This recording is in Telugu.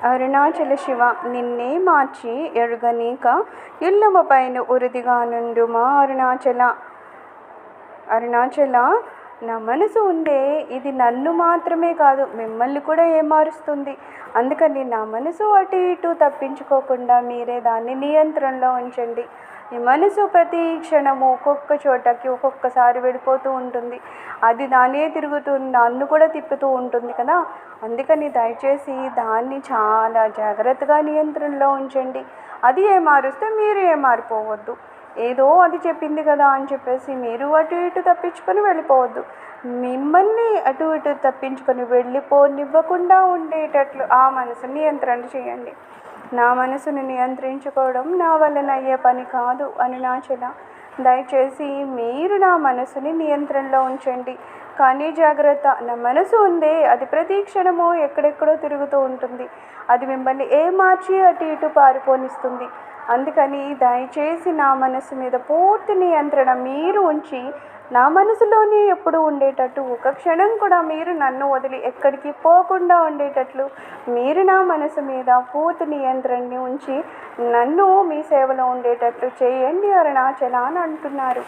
అరుణాచల శివ నిన్నే మార్చి ఎరుగనీక ఇల్లమ పైన ఉరిదిగా నుండుమా అరుణాచల నా మనసు ఉందే ఇది నన్ను మాత్రమే కాదు మిమ్మల్ని కూడా ఏమారుస్తుంది. అందుకని నా మనసు అటు ఇటు తప్పించుకోకుండా మీరే దాన్ని నియంత్రణలో ఉంచండి. ఈ మనసు ప్రతి క్షణము ఒక్కొక్క చోటకి ఒక్కొక్కసారి వెళ్ళిపోతూ ఉంటుంది. అది దానే తిరుగుతూ నన్ను కూడా తిప్పుతూ ఉంటుంది కదా. అందుకని దయచేసి దాన్ని చాలా జాగ్రత్తగా నియంత్రణలో ఉంచండి. అది ఏమారుస్తే మీరు ఏమారిపోవద్దు. ఏదో అది చెప్పింది కదా అని చెప్పేసి మీరు అటు ఇటు తప్పించుకొని వెళ్ళిపోవద్దు. మిమ్మల్ని అటు ఇటు తప్పించుకొని వెళ్ళిపోనివ్వకుండా ఉండేటట్లు ఆ మనసుని నియంత్రణ చేయండి. నా మనసుని నియంత్రించుకోవడం నా వలన అయ్యే పని కాదు అరుణాచల. దయచేసి మీరు నా మనసుని నియంత్రణలో ఉంచండి. కానీ జాగ్రత్త, నా మనసు ఉందే అది ప్రతి క్షణము ఎక్కడెక్కడో తిరుగుతూ ఉంటుంది. అది మిమ్మల్ని మార్చి అటు ఇటు పారిపోనిస్తుంది. అందుకని దయచేసి నా మనసు మీద పూర్తి నియంత్రణ మీరు ఉంచి నా మనసులోనే ఎప్పుడు ఉండేటట్టు ఒక క్షణం కూడా మీరు నన్ను వదిలి ఎక్కడికి పోకుండా ఉండేటట్లు మీరు నా మనసు మీద పూర్తి నియంత్రణని ఉంచి నన్ను మీ సేవలో ఉండేటట్లు చేయండి అరుణాచల అని అంటున్నారు.